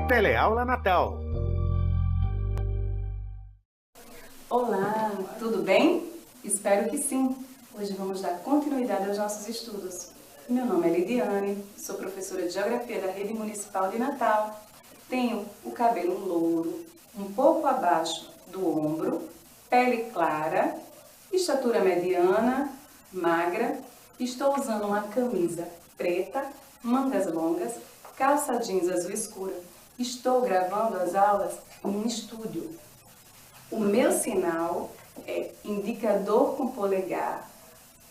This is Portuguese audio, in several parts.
Teleaula Natal. Olá, tudo bem? Espero que sim. Hoje vamos dar continuidade aos nossos estudos. Meu nome é Lidiane, sou professora de Geografia da Rede Municipal de Natal. Tenho o cabelo louro, um pouco abaixo do ombro, pele clara, estatura mediana, magra. Estou usando uma camisa preta, mangas longas, calça jeans azul escura. Estou gravando as aulas em um estúdio. O meu sinal é indicador com polegar,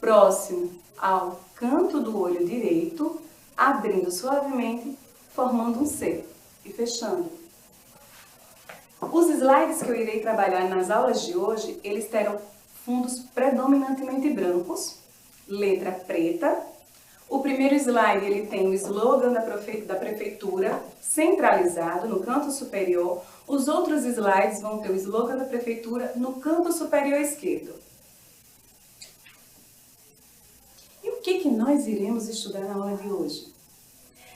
próximo ao canto do olho direito, abrindo suavemente, formando um C e fechando. Os slides que eu irei trabalhar nas aulas de hoje, eles terão fundos predominantemente brancos, letra preta. O primeiro slide ele tem o slogan da prefeitura centralizado no canto superior. Os outros slides vão ter o slogan da prefeitura no canto superior esquerdo. E o que nós iremos estudar na aula de hoje?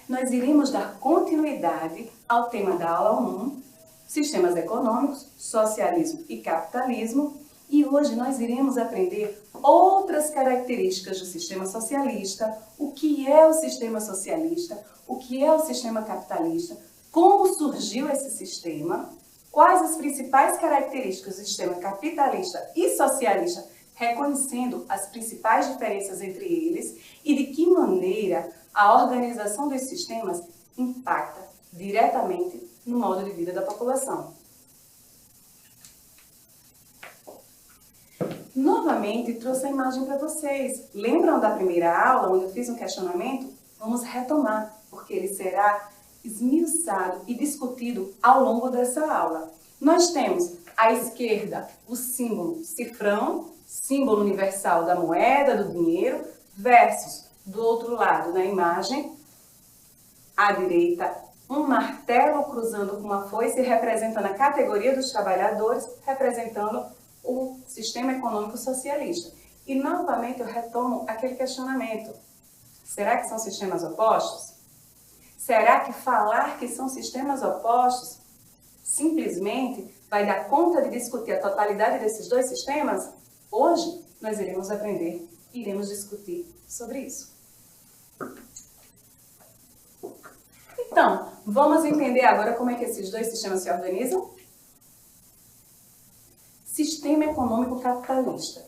Nós iremos dar continuidade ao tema da aula 1, Sistemas Econômicos, Socialismo e Capitalismo. E hoje nós iremos aprender outras características do sistema socialista, o que é o sistema socialista, o que é o sistema capitalista, como surgiu esse sistema, quais as principais características do sistema capitalista e socialista, reconhecendo as principais diferenças entre eles e de que maneira a organização dos sistemas impacta diretamente no modo de vida da população. Novamente, trouxe a imagem para vocês. Lembram da primeira aula, onde eu fiz um questionamento? Vamos retomar, porque ele será esmiuçado e discutido ao longo dessa aula. Nós temos à esquerda o símbolo cifrão, símbolo universal da moeda, do dinheiro, versus, do outro lado da imagem, à direita, um martelo cruzando com uma foice, representando a categoria dos trabalhadores, representando o sistema econômico socialista. E novamente eu retomo aquele questionamento. Será que são sistemas opostos? Será que falar que são sistemas opostos simplesmente vai dar conta de discutir a totalidade desses dois sistemas? Hoje nós iremos aprender, iremos discutir sobre isso. Então, vamos entender agora como é que esses dois sistemas se organizam? Sistema econômico capitalista.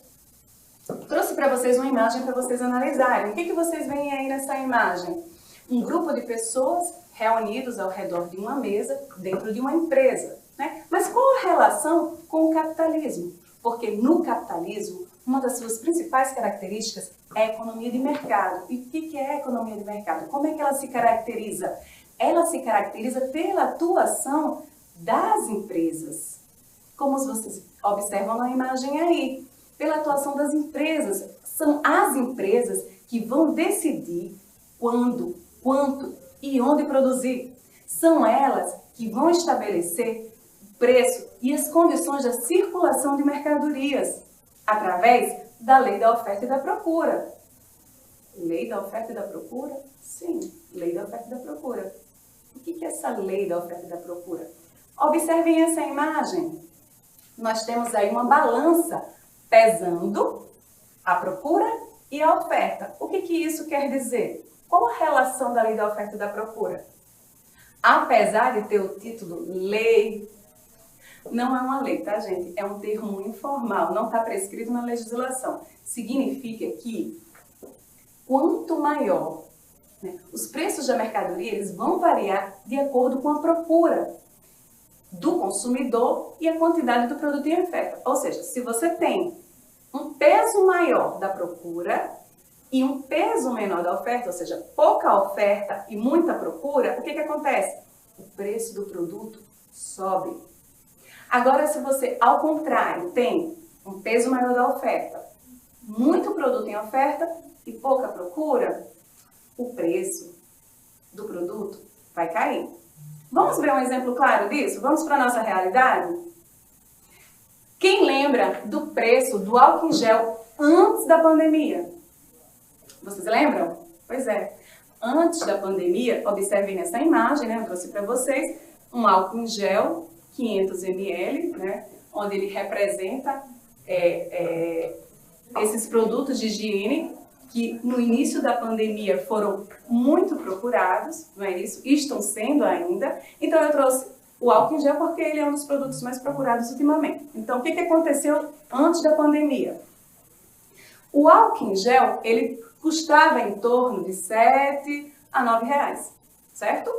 Trouxe para vocês uma imagem para vocês analisarem. O que vocês veem aí nessa imagem? Um grupo de pessoas reunidos ao redor de uma mesa dentro de uma empresa, né? Mas qual a relação com o capitalismo? Porque no capitalismo, uma das suas principais características é a economia de mercado. E o que é a economia de mercado? Como é que ela se caracteriza? Ela se caracteriza pela atuação das empresas. Como vocês observam na imagem aí, pela atuação das empresas. São as empresas que vão decidir quando, quanto e onde produzir. São elas que vão estabelecer o preço e as condições da circulação de mercadorias, através da lei da oferta e da procura. Lei da oferta e da procura? Sim, lei da oferta e da procura. O que é essa lei da oferta e da procura? Observem essa imagem. Nós temos aí uma balança pesando a procura e a oferta. O que isso quer dizer? Qual a relação da lei da oferta e da procura? Apesar de ter o título lei, não é uma lei, tá, gente? É um termo informal, não está prescrito na legislação. Significa que quanto maior, né, os preços da mercadoria, eles vão variar de acordo com a procura do consumidor e a quantidade do produto em oferta. Ou seja, se você tem um peso maior da procura e um peso menor da oferta, ou seja, pouca oferta e muita procura, o que acontece? O preço do produto sobe. Agora, se você, ao contrário, tem um peso maior da oferta, muito produto em oferta e pouca procura, o preço do produto vai cair. Vamos ver um exemplo claro disso? Vamos para a nossa realidade? Quem lembra do preço do álcool em gel antes da pandemia? Vocês lembram? Pois é. Antes da pandemia, observem nessa imagem, né? Eu trouxe para vocês, um álcool em gel, 500 ml, né, onde ele representa esses produtos de higiene que no início da pandemia foram muito procurados, não é isso? E estão sendo ainda. Então eu trouxe o álcool em gel porque ele é um dos produtos mais procurados ultimamente. Então o que aconteceu antes da pandemia? O álcool em gel, ele custava em torno de 7 a 9 reais, certo?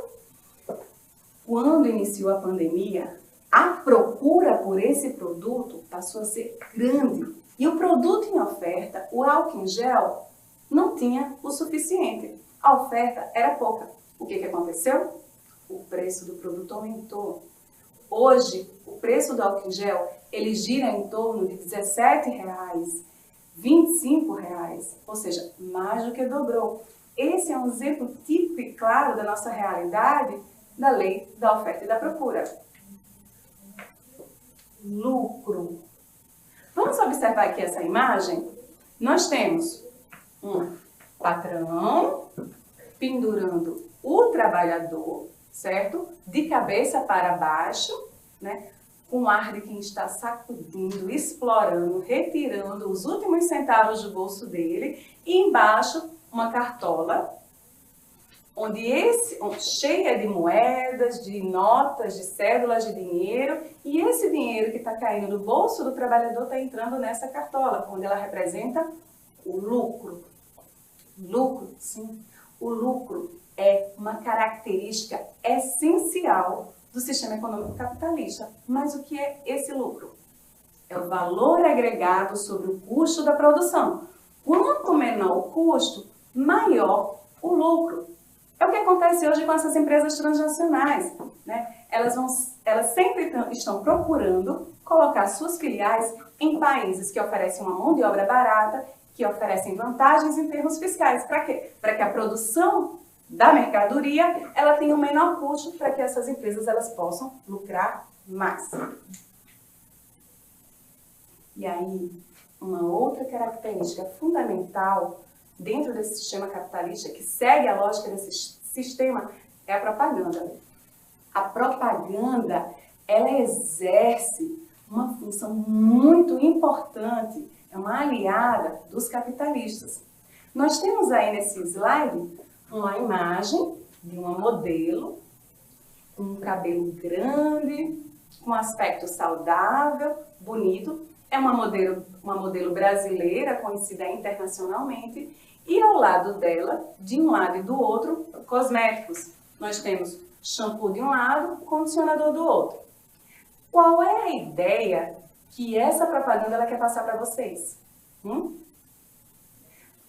Quando iniciou a pandemia, a procura por esse produto passou a ser grande. E o produto em oferta, o álcool em gel, não tinha o suficiente. A oferta era pouca. O que aconteceu? O preço do produto aumentou. Hoje, o preço do álcool em gel, ele gira em torno de R$17, R$25, ou seja, mais do que dobrou. Esse é um exemplo típico e claro da nossa realidade da lei da oferta e da procura. Lucro. Vamos observar aqui essa imagem? Nós temos um patrão pendurando o trabalhador, certo? De cabeça para baixo, né? Com ar de quem está sacudindo, explorando, retirando os últimos centavos do bolso dele. E embaixo, uma cartola, cheia de moedas, de notas, de cédulas de dinheiro. E esse dinheiro que está caindo no bolso do trabalhador está entrando nessa cartola, onde ela representa o lucro. Lucro, sim. O lucro é uma característica essencial do sistema econômico capitalista. Mas o que é esse lucro? É o valor agregado sobre o custo da produção. Quanto menor o custo, maior o lucro. É o que acontece hoje com essas empresas transnacionais, né? Elas sempre estão procurando colocar suas filiais em países que oferecem uma mão de obra barata, que oferecem vantagens em termos fiscais. Para quê? Para que a produção da mercadoria ela tenha um menor custo, para que essas empresas elas possam lucrar mais. E aí, uma outra característica fundamental dentro desse sistema capitalista, que segue a lógica desse sistema, é a propaganda. A propaganda, ela exerce uma função muito importante, é uma aliada dos capitalistas. Nós temos aí nesse slide uma imagem de uma modelo, com um cabelo grande, com aspecto saudável, bonito. É uma modelo brasileira, conhecida internacionalmente, e ao lado dela, de um lado e do outro, cosméticos. Nós temos shampoo de um lado, condicionador do outro. Qual é a ideia que essa propaganda ela quer passar para vocês?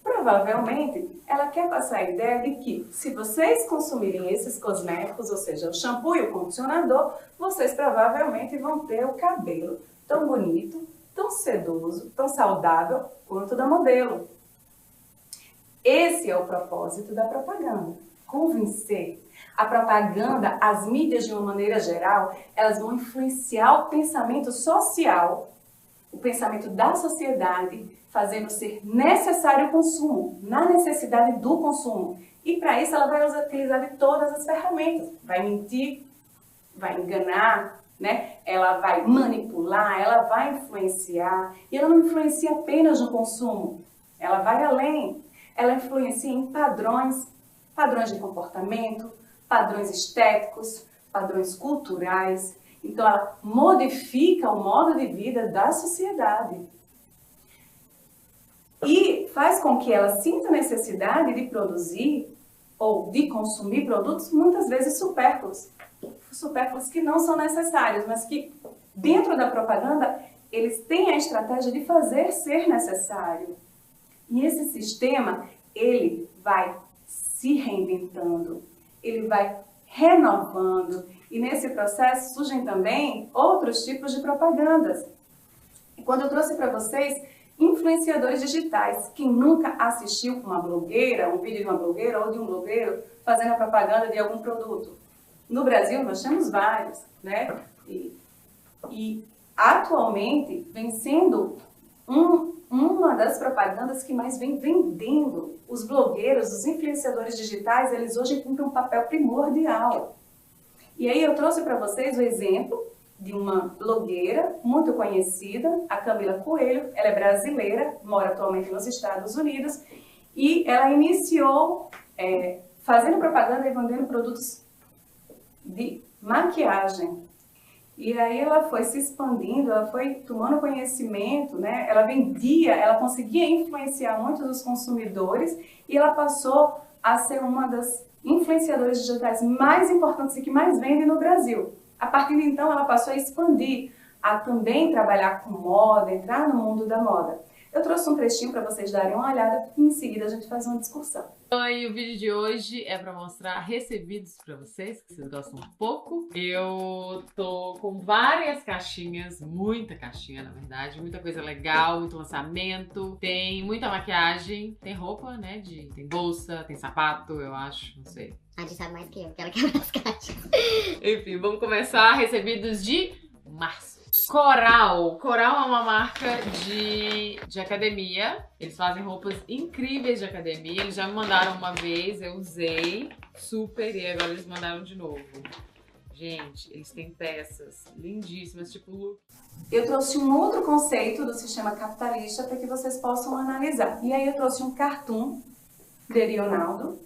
Provavelmente, ela quer passar a ideia de que, se vocês consumirem esses cosméticos, ou seja, o shampoo e o condicionador, vocês provavelmente vão ter o cabelo tão bonito, tão sedoso, tão saudável quanto da modelo. Esse é o propósito da propaganda, convencer. A propaganda, as mídias de uma maneira geral, elas vão influenciar o pensamento social, o pensamento da sociedade, fazendo ser necessário o consumo, na necessidade do consumo. E para isso ela vai utilizar de todas as ferramentas. Vai mentir, vai enganar, né? Ela vai manipular, ela vai influenciar. E ela não influencia apenas no consumo, ela vai além. Ela influencia em padrões de comportamento, padrões estéticos, padrões culturais. Então, ela modifica o modo de vida da sociedade. E faz com que ela sinta necessidade de produzir ou de consumir produtos muitas vezes supérfluos. Supérfluos que não são necessários, mas que dentro da propaganda eles têm a estratégia de fazer ser necessário. E esse sistema, ele vai se reinventando, ele vai renovando. E nesse processo surgem também outros tipos de propagandas. E quando eu trouxe para vocês influenciadores digitais, quem nunca assistiu uma blogueira, um vídeo de uma blogueira ou de um blogueiro fazendo a propaganda de algum produto? No Brasil nós temos vários, né? E atualmente vem sendo uma das propagandas que mais vem vendendo. Os blogueiros, os influenciadores digitais, eles hoje cumprem um papel primordial. E aí eu trouxe para vocês o exemplo de uma blogueira muito conhecida, a Camila Coelho. Ela é brasileira, mora atualmente nos Estados Unidos, e ela iniciou fazendo propaganda e vendendo produtos de maquiagem. E aí ela foi se expandindo, ela foi tomando conhecimento, né? Ela vendia, ela conseguia influenciar muitos dos consumidores e ela passou a ser uma das influenciadoras digitais mais importantes e que mais vendem no Brasil. A partir de então, ela passou a expandir, a também trabalhar com moda, entrar no mundo da moda. Eu trouxe um trechinho para vocês darem uma olhada e em seguida a gente faz uma discussão. E o vídeo de hoje é para mostrar recebidos para vocês, que vocês gostam um pouco. Eu tô com várias caixinhas, muita caixinha na verdade, muita coisa legal, muito lançamento, tem muita maquiagem, tem roupa, né, tem bolsa, tem sapato, eu acho, não sei. A gente sabe mais que eu, que ela quebra as caixas. Enfim, vamos começar recebidos de março. Coral. Coral é uma marca de academia. Eles fazem roupas incríveis de academia. Eles já me mandaram uma vez, eu usei super e agora eles mandaram de novo. Gente, eles têm peças lindíssimas, tipo look. Eu trouxe um outro conceito do sistema capitalista para que vocês possam analisar. E aí eu trouxe um cartoon de Rionaldo,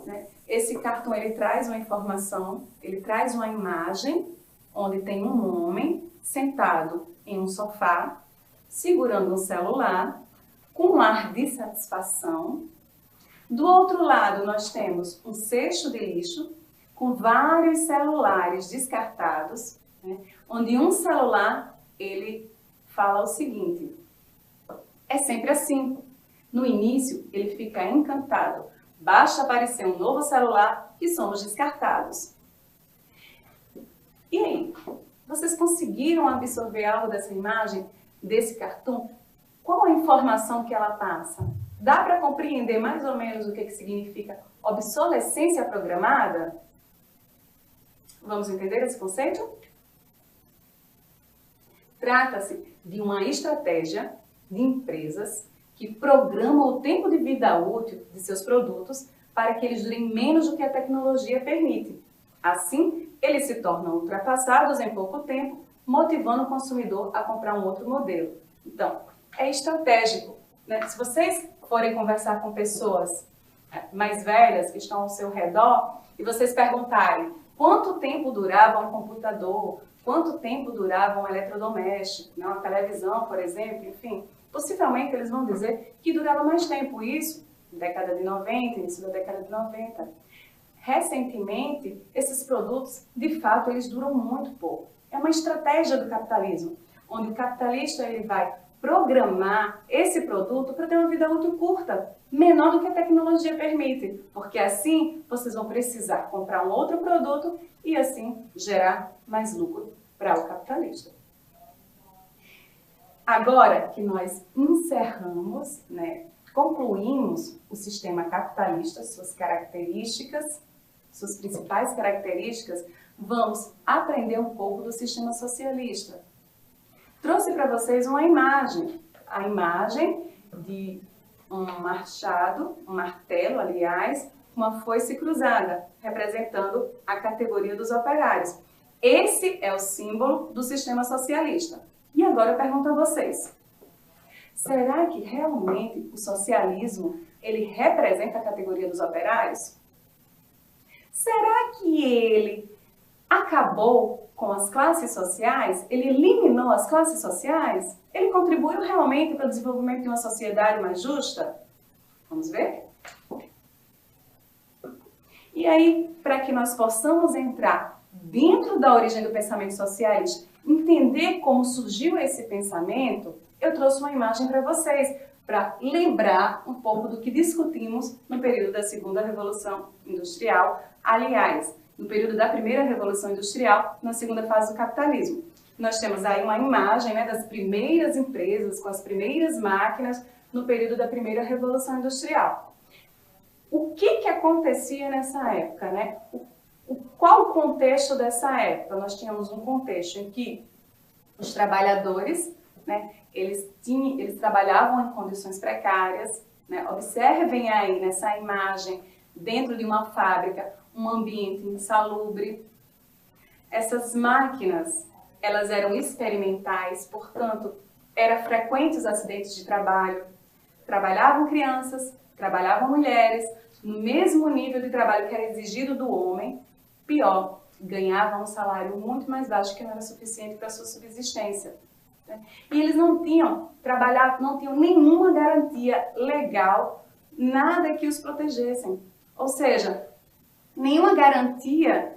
né? Esse cartoon ele traz uma informação, ele traz uma imagem onde tem um homem sentado em um sofá, segurando um celular, com um ar de satisfação. Do outro lado, nós temos um cesto de lixo, com vários celulares descartados, né, onde um celular, ele fala o seguinte: é sempre assim. No início, ele fica encantado. Basta aparecer um novo celular e somos descartados. E aí? Vocês conseguiram absorver algo dessa imagem, desse cartoon? Qual a informação que ela passa? Dá para compreender mais ou menos o que significa obsolescência programada? Vamos entender esse conceito? Trata-se de uma estratégia de empresas que programam o tempo de vida útil de seus produtos para que eles durem menos do que a tecnologia permite. Assim, eles se tornam ultrapassados em pouco tempo, motivando o consumidor a comprar um outro modelo. Então, é estratégico, né? Se vocês forem conversar com pessoas mais velhas que estão ao seu redor e vocês perguntarem quanto tempo durava um computador, quanto tempo durava um eletrodoméstico, né? Uma televisão, por exemplo, enfim, possivelmente eles vão dizer que durava mais tempo. Isso, década de 90, início da década de 90. Recentemente, esses produtos, de fato, eles duram muito pouco. É uma estratégia do capitalismo, onde o capitalista ele vai programar esse produto para ter uma vida útil curta, menor do que a tecnologia permite, porque assim vocês vão precisar comprar um outro produto e assim gerar mais lucro para o capitalista. Agora que nós encerramos, né, concluímos o sistema capitalista, suas características, suas principais características, vamos aprender um pouco do sistema socialista. Trouxe para vocês uma imagem, a imagem de um machado, um martelo, aliás, uma foice cruzada, representando a categoria dos operários. Esse é o símbolo do sistema socialista. E agora eu pergunto a vocês, será que realmente o socialismo ele representa a categoria dos operários? Será que ele acabou com as classes sociais? Ele eliminou as classes sociais? Ele contribuiu realmente para o desenvolvimento de uma sociedade mais justa? Vamos ver? E aí, para que nós possamos entrar dentro da origem do pensamento socialista, entender como surgiu esse pensamento, eu trouxe uma imagem para vocês, para lembrar um pouco do que discutimos no período da segunda Revolução Industrial, aliás, no período da primeira Revolução Industrial, na segunda fase do capitalismo. Nós temos aí uma imagem, né, das primeiras empresas, com as primeiras máquinas, no período da primeira Revolução Industrial. O que acontecia nessa época, né? Qual o contexto dessa época? Nós tínhamos um contexto em que os trabalhadores, né, eles trabalhavam em condições precárias, né? Observem aí nessa imagem, dentro de uma fábrica, um ambiente insalubre. Essas máquinas, elas eram experimentais, portanto, eram frequentes os acidentes de trabalho. Trabalhavam crianças, trabalhavam mulheres, no mesmo nível de trabalho que era exigido do homem, pior, ganhavam um salário muito mais baixo que não era suficiente para a sua subsistência. E eles não tinham trabalhado, não tinham nenhuma garantia legal, nada que os protegessem. Ou seja, nenhuma garantia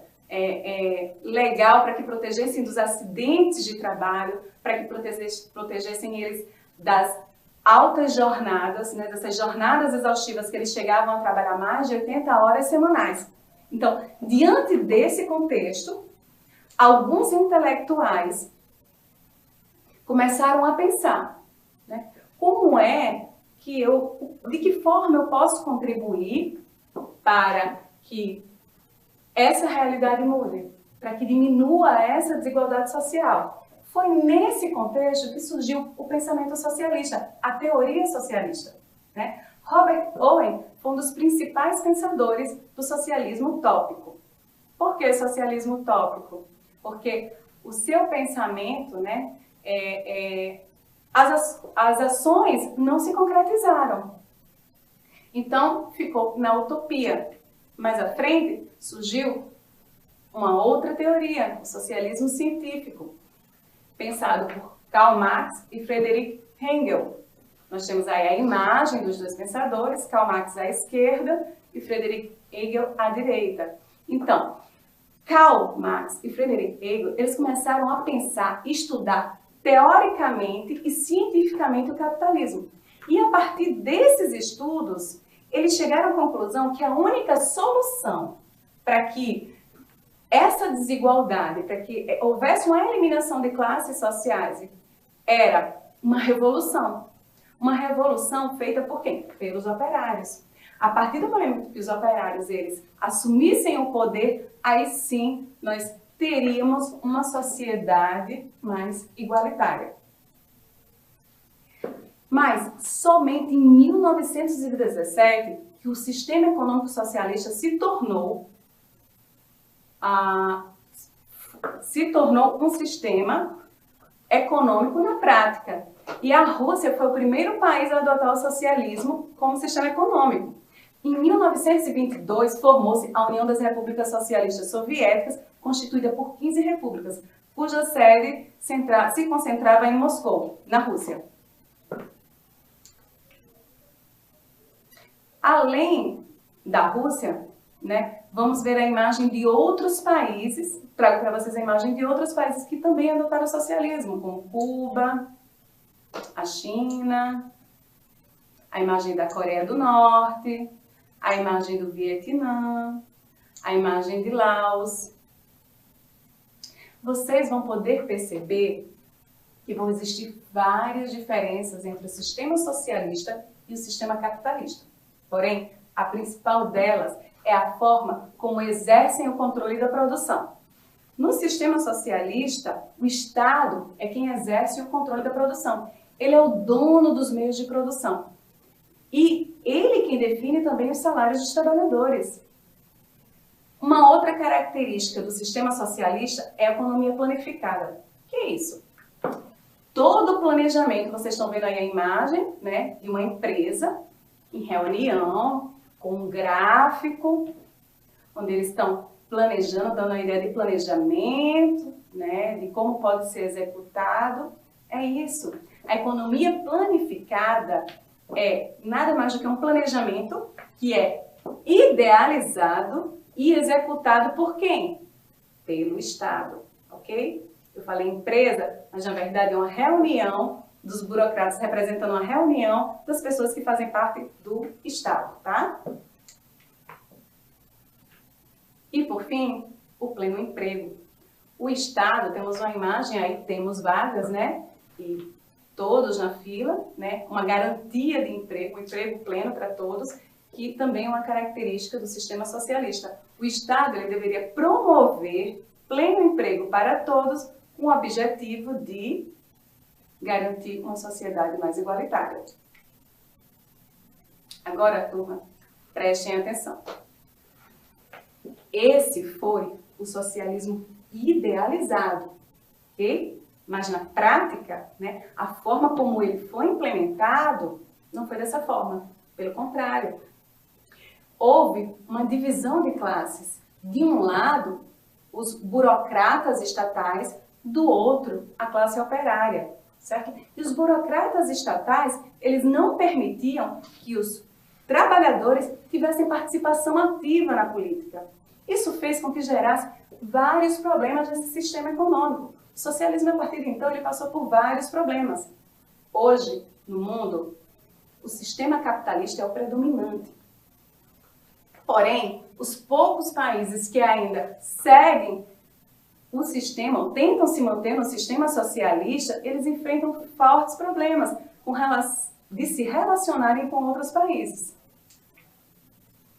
legal para que protegessem dos acidentes de trabalho, para que protegessem eles das altas jornadas, né, dessas jornadas exaustivas que eles chegavam a trabalhar mais de 80 horas semanais. Então, diante desse contexto, alguns intelectuais começaram a pensar, né, como é que de que forma eu posso contribuir para que essa realidade mude, para que diminua essa desigualdade social. Foi nesse contexto que surgiu o pensamento socialista, a teoria socialista, né? Robert Owen foi um dos principais pensadores do socialismo utópico. Por que socialismo utópico? Porque o seu pensamento, né, as ações não se concretizaram. Então, ficou na utopia. Mais à frente, surgiu uma outra teoria, o socialismo científico, pensado por Karl Marx e Friedrich Engels. Nós temos aí a imagem dos dois pensadores, Karl Marx à esquerda e Friedrich Engels à direita. Então, Karl Marx e Friedrich Engels, eles começaram a pensar, estudar teoricamente e cientificamente o capitalismo. E a partir desses estudos, eles chegaram à conclusão que a única solução para que essa desigualdade, para que houvesse uma eliminação de classes sociais, era uma revolução. Uma revolução feita por quem? Pelos operários. A partir do momento que os operários eles assumissem o poder, aí sim nós teríamos uma sociedade mais igualitária. Mas somente em 1917 que o sistema econômico socialista se tornou um sistema econômico na prática. E a Rússia foi o primeiro país a adotar o socialismo como sistema econômico. Em 1922, formou-se a União das Repúblicas Socialistas Soviéticas, constituída por 15 repúblicas, cuja sede se concentrava em Moscou, na Rússia. Além da Rússia, né, vamos ver a imagem de outros países, trago para vocês a imagem de outros países que também adotaram o socialismo, como Cuba, a China, a imagem da Coreia do Norte, a imagem do Vietnã, a imagem de Laos. Vocês vão poder perceber que vão existir várias diferenças entre o sistema socialista e o sistema capitalista. Porém, a principal delas é a forma como exercem o controle da produção. No sistema socialista, o Estado é quem exerce o controle da produção. Ele é o dono dos meios de produção. E ele quem define também os salários dos trabalhadores. Uma outra característica do sistema socialista é a economia planificada. O que é isso? Todo o planejamento, vocês estão vendo aí a imagem, né, de uma empresa em reunião, com um gráfico, onde eles estão planejando, dando uma ideia de planejamento, né, de como pode ser executado. É isso. A economia planificada é nada mais do que um planejamento que é idealizado e executado por quem? Pelo Estado, ok? Eu falei empresa, mas na verdade é uma reunião dos burocratas representando uma reunião das pessoas que fazem parte do Estado, tá? E por fim, o pleno emprego. O Estado, temos uma imagem aí, temos vagas, né? E todos na fila, né? Uma garantia de emprego, um emprego pleno para todos, que também é uma característica do sistema socialista. O Estado ele deveria promover pleno emprego para todos, com o objetivo de garantir uma sociedade mais igualitária. Agora, turma, prestem atenção. Esse foi o socialismo idealizado, ok? Mas na prática, né, a forma como ele foi implementado não foi dessa forma. Pelo contrário, houve uma divisão de classes. De um lado, os burocratas estatais, do outro, a classe operária, certo? E os burocratas estatais, eles não permitiam que os trabalhadores tivessem participação ativa na política. Isso fez com que gerasse vários problemas nesse sistema econômico. O socialismo, a partir de então, ele passou por vários problemas. Hoje, no mundo, o sistema capitalista é o predominante. Porém, os poucos países que ainda seguem o sistema, ou tentam se manter no sistema socialista, eles enfrentam fortes problemas de se relacionarem com outros países.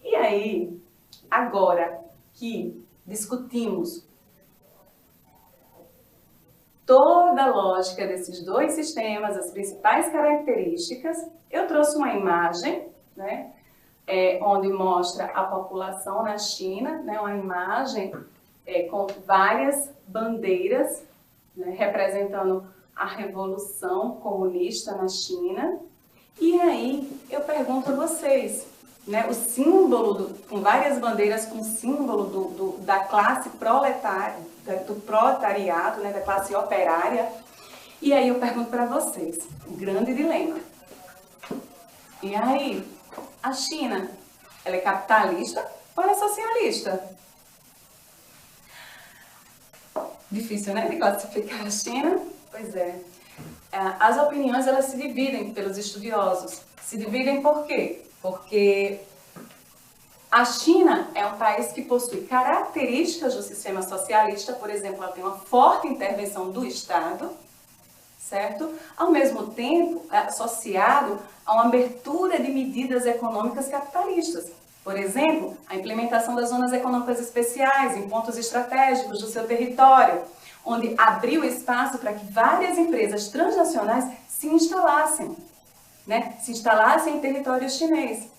E aí, agora que discutimos toda a lógica desses dois sistemas, as principais características, eu trouxe uma imagem, né, onde mostra a população na China, né, uma imagem com várias bandeiras, né, representando a revolução comunista na China. E aí eu pergunto a vocês, né, o símbolo, com várias bandeiras com o símbolo da classe proletária, do proletariado, né, da classe operária. E aí eu pergunto para vocês, grande dilema. E aí, a China, ela é capitalista ou ela é socialista? Difícil, né, de classificar a China? Pois é. As opiniões, elas se dividem pelos estudiosos. Se dividem por quê? Porque a China é um país que possui características do sistema socialista, por exemplo, ela tem uma forte intervenção do Estado, certo? Ao mesmo tempo, associado a uma abertura de medidas econômicas capitalistas. Por exemplo, a implementação das zonas econômicas especiais em pontos estratégicos do seu território, onde abriu espaço para que várias empresas transnacionais se instalassem, né? Se instalassem em território chinês.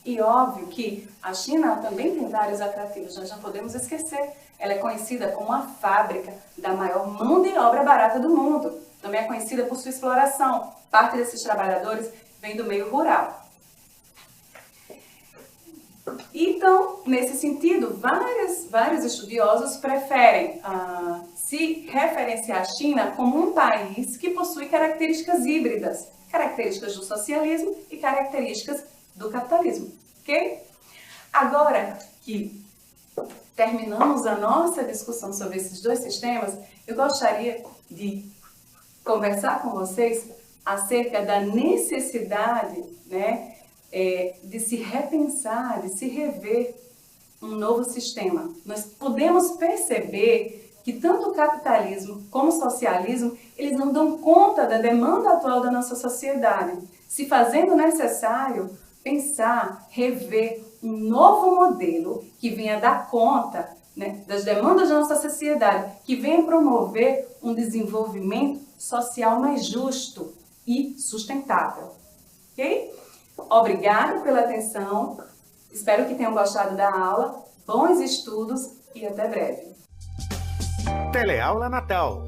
E óbvio que a China também tem vários atrativos, nós não podemos esquecer. Ela é conhecida como a fábrica da maior mão de obra barata do mundo. Também é conhecida por sua exploração. Parte desses trabalhadores vem do meio rural. Então, nesse sentido, vários estudiosos preferem se referenciar a China como um país que possui características híbridas, características do socialismo e características do capitalismo, ok? Agora que terminamos a nossa discussão sobre esses dois sistemas, eu gostaria de conversar com vocês acerca da necessidade, né, de se repensar, de se rever um novo sistema. Nós podemos perceber que tanto o capitalismo como o socialismo, eles não dão conta da demanda atual da nossa sociedade, se fazendo necessário pensar, rever um novo modelo que venha dar conta, né, das demandas da nossa sociedade, que venha promover um desenvolvimento social mais justo e sustentável. Ok? Obrigada pela atenção, espero que tenham gostado da aula, bons estudos e até breve. Teleaula Natal.